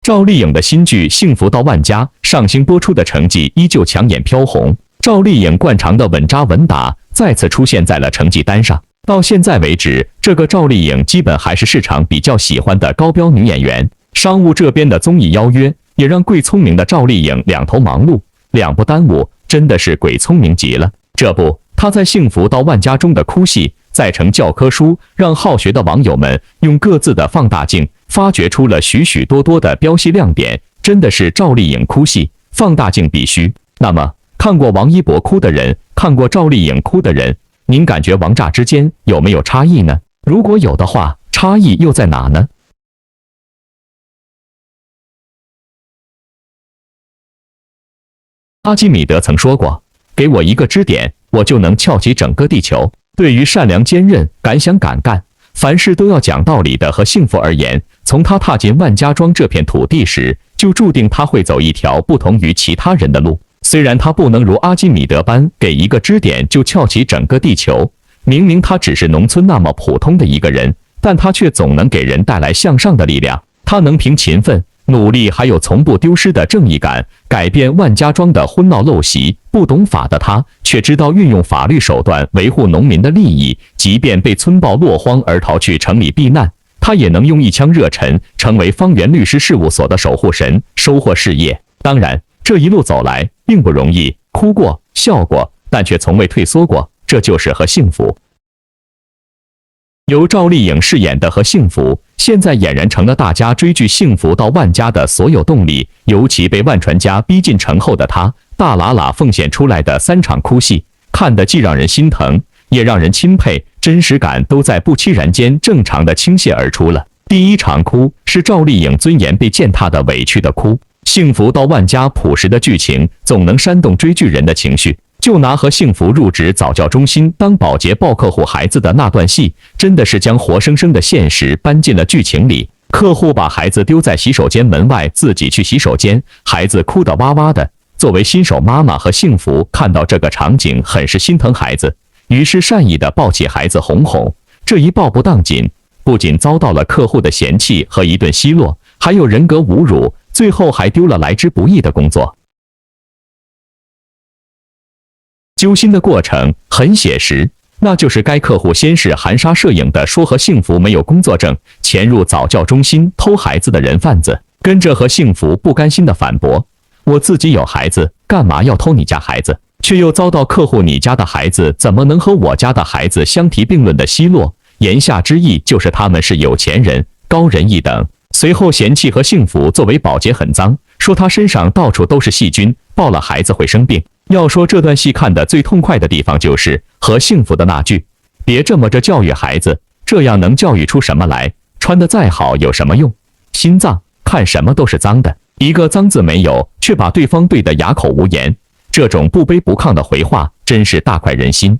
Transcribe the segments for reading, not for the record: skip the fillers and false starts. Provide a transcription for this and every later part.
赵丽颖的新剧《幸福到万家》上星播出的成绩依旧抢眼飘红，赵丽颖惯常的稳扎稳打再次出现在了成绩单上。到现在为止，这个赵丽颖基本还是市场比较喜欢的高标女演员。商务这边的综艺邀约也让贵聪明的赵丽颖两头忙碌，两不耽误，真的是鬼聪明极了。这不，她在《幸福到万家》中的哭戏再成教科书，让好学的网友们用各自的放大镜发掘出了许许多多的飙戏亮点，真的是赵丽颖哭戏，放大镜必须。那么，看过王一博哭的人，看过赵丽颖哭的人，您感觉王炸之间有没有差异呢？如果有的话，差异又在哪呢？阿基米德曾说过，给我一个支点，我就能撬起整个地球。对于善良坚韧、敢想敢干，凡事都要讲道理的和幸福而言，从他踏进万家庄这片土地时，就注定他会走一条不同于其他人的路。虽然他不能如阿基米德般给一个支点就撬起整个地球，明明他只是农村那么普通的一个人，但他却总能给人带来向上的力量。他能凭勤奋、努力还有从不丢失的正义感，改变万家庄的昏闹陋习。不懂法的他，却知道运用法律手段维护农民的利益，即便被村暴落荒而逃去城里避难，他也能用一腔热忱成为方圆律师事务所的守护神，收获事业。当然，这一路走来并不容易，哭过、笑过，但却从未退缩过，这就是和幸福。由赵丽颖饰演的和幸福，现在俨然成了大家追剧《幸福到万家》的所有动力。尤其被万传家逼进城后的她，大喇喇奉献出来的3场哭戏，看得既让人心疼，也让人钦佩，真实感都在不期然间正常的倾泻而出了。第一场哭是赵丽颖尊严被践踏的委屈的哭。幸福到万家朴实的剧情总能煽动追剧人的情绪。就拿和幸福入职早教中心当保洁抱客户孩子的那段戏，真的是将活生生的现实搬进了剧情里。客户把孩子丢在洗手间门外，自己去洗手间，孩子哭得哇哇的。作为新手妈妈和幸福看到这个场景，很是心疼孩子，于是善意的抱起孩子哄哄。这一抱不当紧，不仅遭到了客户的嫌弃和一顿奚落，还有人格侮辱，最后还丢了来之不易的工作。揪心的过程很写实，那就是该客户先是含沙射影地说和幸福没有工作证，潜入早教中心偷孩子的人贩子，跟着和幸福不甘心地反驳：我自己有孩子，干嘛要偷你家孩子？却又遭到客户你家的孩子怎么能和我家的孩子相提并论的奚落，言下之意就是他们是有钱人，高人一等。随后嫌弃和幸福作为保洁很脏，说他身上到处都是细菌，抱了孩子会生病。要说这段戏看的最痛快的地方，就是和幸福的那句：别这么着教育孩子，这样能教育出什么来？穿得再好有什么用？心脏看什么都是脏的，一个脏字没有，却把对方对得哑口无言。这种不卑不亢的回话，真是大快人心。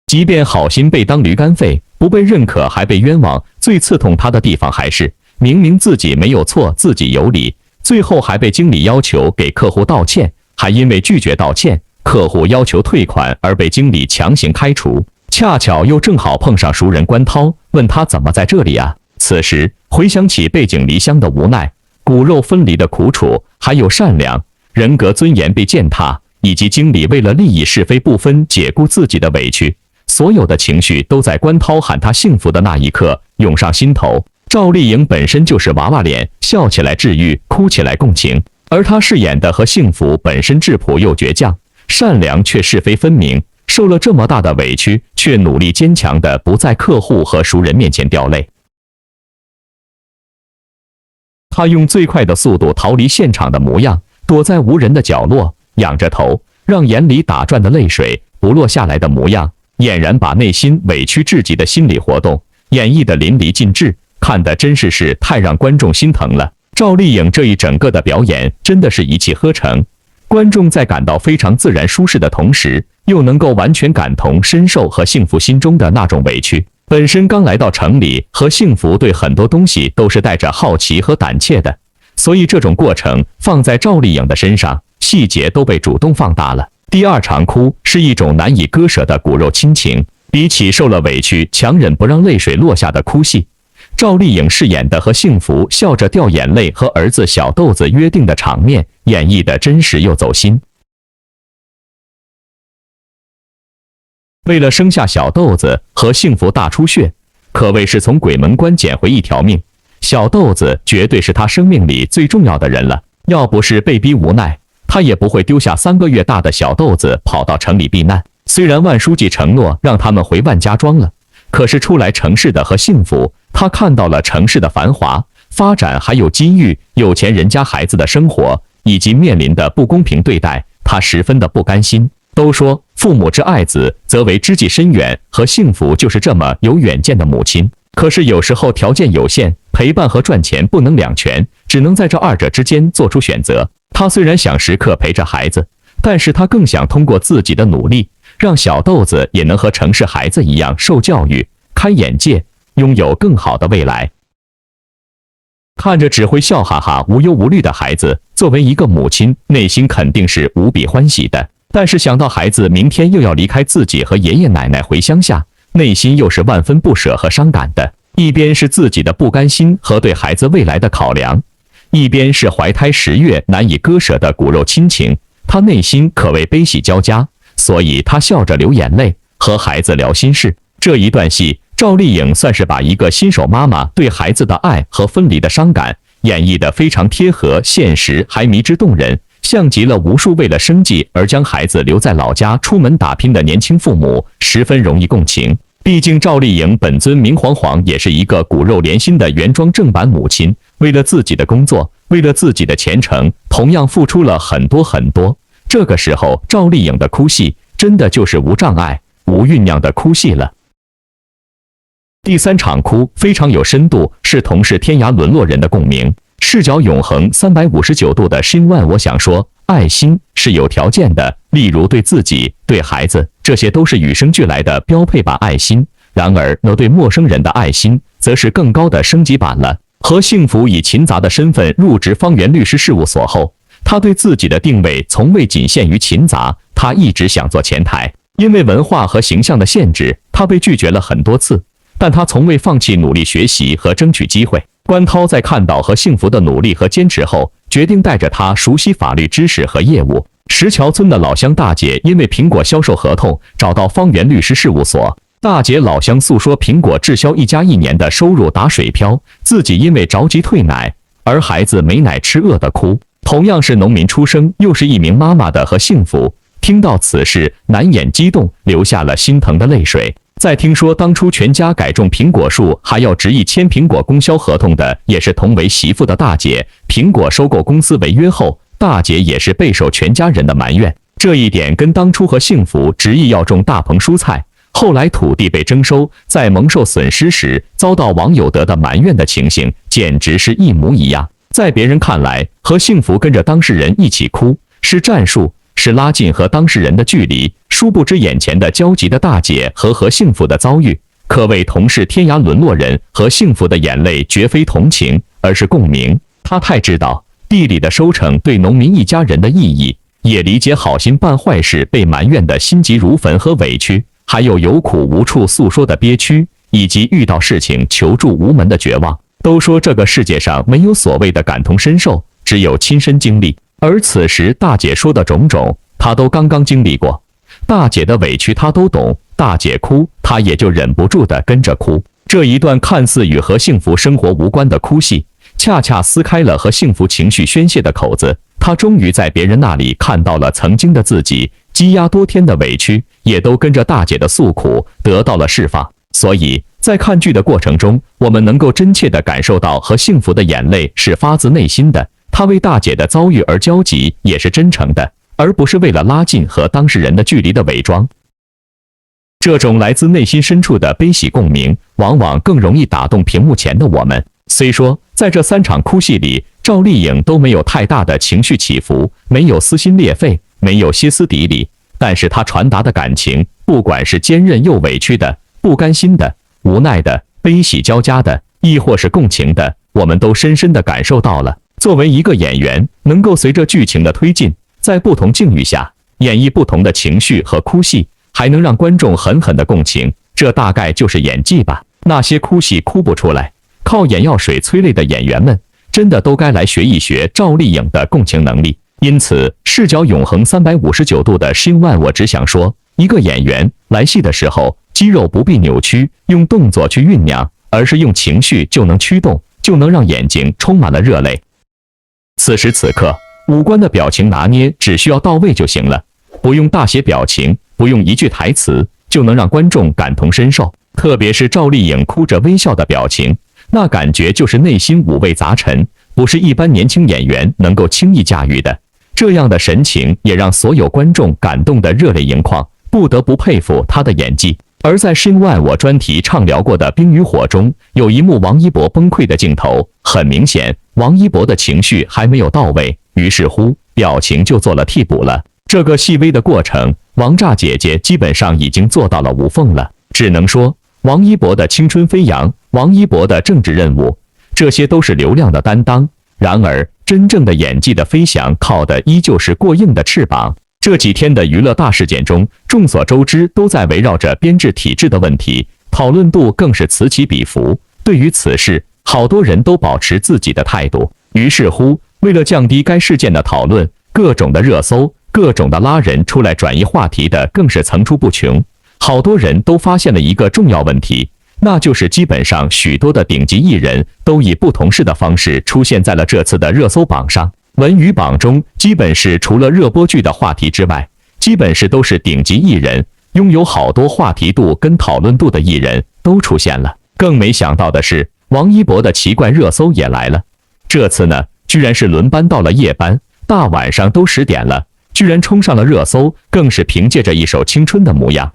即便好心被当驴肝肺，不被认可还被冤枉，最刺痛他的地方还是明明自己没有错，自己有理，最后还被经理要求给客户道歉，还因为拒绝道歉，客户要求退款而被经理强行开除。恰巧又正好碰上熟人关涛，问他怎么在这里啊？此时回想起背井离乡的无奈，骨肉分离的苦楚，还有善良、人格尊严被践踏，以及经理为了利益是非不分解雇自己的委屈，所有的情绪都在关涛喊他幸福的那一刻涌上心头。赵丽颖本身就是娃娃脸，笑起来治愈，哭起来共情，而她饰演的和幸福本身质朴又倔强，善良却是非分明，受了这么大的委屈，却努力坚强的不在客户和熟人面前掉泪。她用最快的速度逃离现场的模样，躲在无人的角落，仰着头，让眼里打转的泪水不落下来的模样，俨然把内心委屈至极的心理活动演绎得淋漓尽致，看得真是太让观众心疼了。赵丽颖这一整个的表演真的是一气呵成，观众在感到非常自然舒适的同时，又能够完全感同身受和幸福心中的那种委屈。本身刚来到城里，和幸福对很多东西都是带着好奇和胆怯的，所以这种过程放在赵丽颖的身上，细节都被主动放大了。第二场哭是一种难以割舍的骨肉亲情，比起受了委屈强忍不让泪水落下的哭戏，赵丽颖饰演的和幸福笑着掉眼泪和儿子小豆子约定的场面，演绎的真实又走心。为了生下小豆子，和幸福大出血，可谓是从鬼门关捡回一条命。小豆子绝对是他生命里最重要的人了，要不是被逼无奈，他也不会丢下3个月大的小豆子跑到城里避难。虽然万书记承诺让他们回万家庄了，可是出来城市的和幸福，他看到了城市的繁华、发展还有机遇，有钱人家孩子的生活以及面临的不公平对待，他十分的不甘心。都说父母之爱子，则为知己深远，和幸福就是这么有远见的母亲。可是有时候条件有限，陪伴和赚钱不能两全，只能在这二者之间做出选择。他虽然想时刻陪着孩子，但是他更想通过自己的努力，让小豆子也能和城市孩子一样受教育、开眼界，拥有更好的未来。看着只会笑哈哈、无忧无虑的孩子，作为一个母亲，内心肯定是无比欢喜的。但是想到孩子明天又要离开自己和爷爷奶奶回乡下，内心又是万分不舍和伤感的。一边是自己的不甘心和对孩子未来的考量，一边是怀胎10月难以割舍的骨肉亲情，他内心可谓悲喜交加，所以他笑着流眼泪，和孩子聊心事。这一段戏，赵丽颖算是把一个新手妈妈对孩子的爱和分离的伤感演绎得非常贴合现实，还迷之动人，像极了无数为了生计而将孩子留在老家出门打拼的年轻父母，十分容易共情。毕竟赵丽颖本尊明晃晃也是一个骨肉连心的原装正版母亲，为了自己的工作，为了自己的前程，同样付出了很多很多。这个时候赵丽颖的哭戏真的就是无障碍、无酝酿的哭戏了。第3场哭非常有深度，是同是天涯沦落人的共鸣，视角永恒359度的深万。我想说，爱心是有条件的，例如对自己、对孩子，这些都是与生俱来的标配版爱心。然而那对陌生人的爱心，则是更高的升级版了。和幸福以勤杂的身份入职方圆律师事务所后，他对自己的定位从未仅限于勤杂，他一直想做前台。因为文化和形象的限制，他被拒绝了很多次，但他从未放弃努力学习和争取机会。关涛在看到和幸福的努力和坚持后，决定带着他熟悉法律知识和业务。石桥村的老乡大姐因为苹果销售合同找到方圆律师事务所，大姐老乡诉说苹果滞销一家1年的收入打水漂，自己因为着急退奶，而孩子没奶吃饿得哭。同样是农民出生，又是一名妈妈的和幸福，听到此事难掩激动，流下了心疼的泪水。再听说当初全家改种苹果树还要执意签苹果供销合同的，也是同为媳妇的大姐。苹果收购公司违约后，大姐也是备受全家人的埋怨。这一点跟当初和幸福执意要种大棚蔬菜，后来土地被征收，在蒙受损失时遭到网友的埋怨的情形，简直是一模一样。在别人看来，和幸福跟着当事人一起哭是战术，是拉近和当事人的距离，殊不知眼前的焦急的大姐和幸福的遭遇，可谓同是天涯沦落人。和幸福的眼泪绝非同情，而是共鸣。他太知道地里的收成对农民一家人的意义，也理解好心办坏事被埋怨的心急如焚和委屈，还有有苦无处诉说的憋屈，以及遇到事情求助无门的绝望。都说这个世界上没有所谓的感同身受，只有亲身经历。而此时大姐说的种种，她都刚刚经历过。大姐的委屈她都懂，大姐哭，她也就忍不住的跟着哭。这一段看似与和幸福生活无关的哭戏，恰恰撕开了和幸福情绪宣泄的口子。她终于在别人那里看到了曾经的自己，积压多天的委屈也都跟着大姐的诉苦得到了释放。所以在看剧的过程中，我们能够真切地感受到和幸福的眼泪是发自内心的，他为大姐的遭遇而焦急也是真诚的，而不是为了拉近和当事人的距离的伪装。这种来自内心深处的悲喜共鸣，往往更容易打动屏幕前的我们。虽说在这3场哭戏里，赵丽颖都没有太大的情绪起伏，没有撕心裂肺，没有歇斯底里，但是她传达的感情，不管是坚韧又委屈的、不甘心的、无奈的、悲喜交加的，亦或是共情的，我们都深深地感受到了。作为一个演员，能够随着剧情的推进，在不同境遇下演绎不同的情绪和哭戏，还能让观众狠狠的共情，这大概就是演技吧。那些哭戏哭不出来，靠眼药水催泪的演员们，真的都该来学一学赵丽颖的共情能力。因此，视角永恒359度的Shin Wan，我只想说，一个演员来戏的时候，肌肉不必扭曲，用动作去酝酿，而是用情绪就能驱动，就能让眼睛充满了热泪。此时此刻，五官的表情拿捏只需要到位就行了，不用大写表情，不用一句台词，就能让观众感同身受。特别是赵丽颖哭着微笑的表情，那感觉就是内心五味杂陈，不是一般年轻演员能够轻易驾驭的。这样的神情也让所有观众感动得热泪盈眶，不得不佩服她的演技。而在Shin Wan我专题畅聊过的《冰与火》中，有一幕王一博崩溃的镜头，很明显，王一博的情绪还没有到位，于是乎表情就做了替补了。这个细微的过程，王炸姐姐基本上已经做到了无缝了。只能说，王一博的青春飞扬，王一博的政治任务，这些都是流量的担当。然而，真正的演技的飞翔，靠的依旧是过硬的翅膀。这几天的娱乐大事件中，众所周知都在围绕着编制体制的问题，讨论度更是此起彼伏。对于此事，好多人都保持自己的态度。于是乎，为了降低该事件的讨论，各种的热搜，各种的拉人出来转移话题的更是层出不穷。好多人都发现了一个重要问题，那就是基本上许多的顶级艺人都以不同式的方式出现在了这次的热搜榜上。文娱榜中基本是除了热播剧的话题之外，基本是都是顶级艺人，拥有好多话题度跟讨论度的艺人都出现了。更没想到的是，王一博的奇怪热搜也来了。这次呢，居然是轮班到了夜班，大晚上都10点了，居然冲上了热搜，更是凭借着一首青春的模样。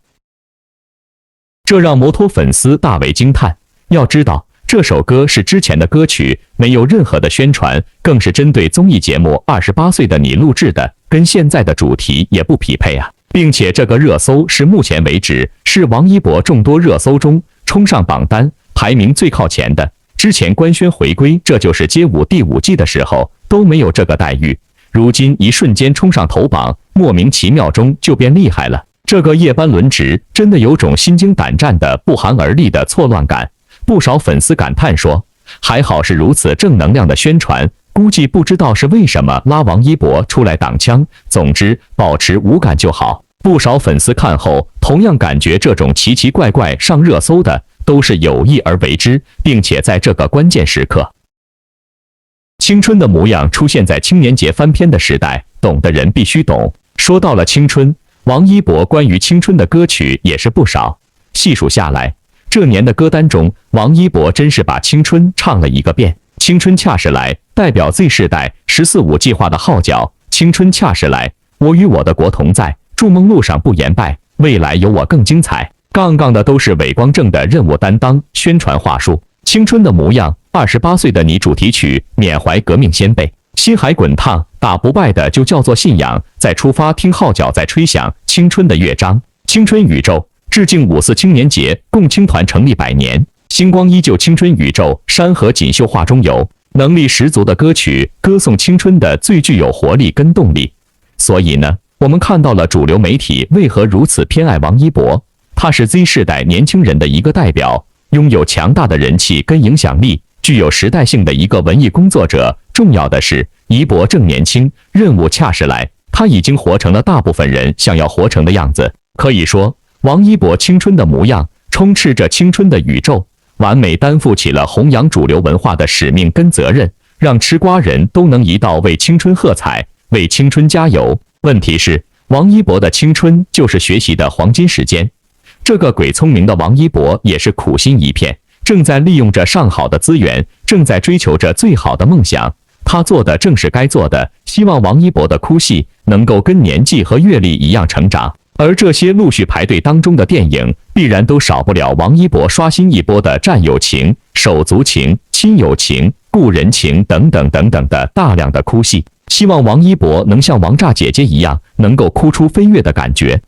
这让摩托粉丝大为惊叹。要知道，这首歌是之前的歌曲，没有任何的宣传，更是针对综艺节目28岁的你录制的，跟现在的主题也不匹配啊！并且这个热搜是目前为止是王一博众多热搜中冲上榜单排名最靠前的。之前官宣回归《这就是街舞》第5季的时候都没有这个待遇，如今一瞬间冲上头榜，莫名其妙中就变厉害了。这个夜班轮值真的有种心惊胆战的不寒而栗的错乱感。不少粉丝感叹说，还好是如此正能量的宣传，估计不知道是为什么拉王一博出来挡枪。总之，保持无感就好。不少粉丝看后同样感觉这种奇奇怪怪上热搜的都是有意而为之，并且在这个关键时刻，青春的模样出现在青年节翻篇的时代，懂的人必须懂。说到了青春，王一博关于青春的歌曲也是不少，细数下来，这年的歌单中，王一博真是把青春唱了一个遍。青春恰是来，代表 Z 世代“14·5”计划的号角。青春恰是来，我与我的国同在，筑梦路上不言败，未来有我更精彩。杠杠的都是伪光正的任务担当，宣传话术。青春的模样，28岁的你主题曲，缅怀革命先辈。心海滚烫，打不败的就叫做信仰。再出发，听号角在吹响，青春的乐章。青春宇宙致敬54青年节，共青团成立100年，星光依旧，青春宇宙，山河锦绣画中游。能力十足的歌曲，歌颂青春的最具有活力跟动力。所以呢，我们看到了主流媒体为何如此偏爱王一博。他是 Z 世代年轻人的一个代表，拥有强大的人气跟影响力，具有时代性的一个文艺工作者。重要的是，一博正年轻，任务恰是来，他已经活成了大部分人想要活成的样子。可以说，王一博青春的模样，充斥着青春的宇宙，完美担负起了弘扬主流文化的使命跟责任，让吃瓜人都能一道为青春喝彩，为青春加油。问题是，王一博的青春就是学习的黄金时间。这个鬼聪明的王一博也是苦心一片，正在利用着上好的资源，正在追求着最好的梦想。他做的正是该做的，希望王一博的哭戏能够跟年纪和阅历一样成长。而这些陆续排队当中的电影，必然都少不了王一博刷新一波的战友情、手足情、亲友情、故人情等等等等的大量的哭戏。希望王一博能像王炸姐姐一样，能够哭出飞跃的感觉。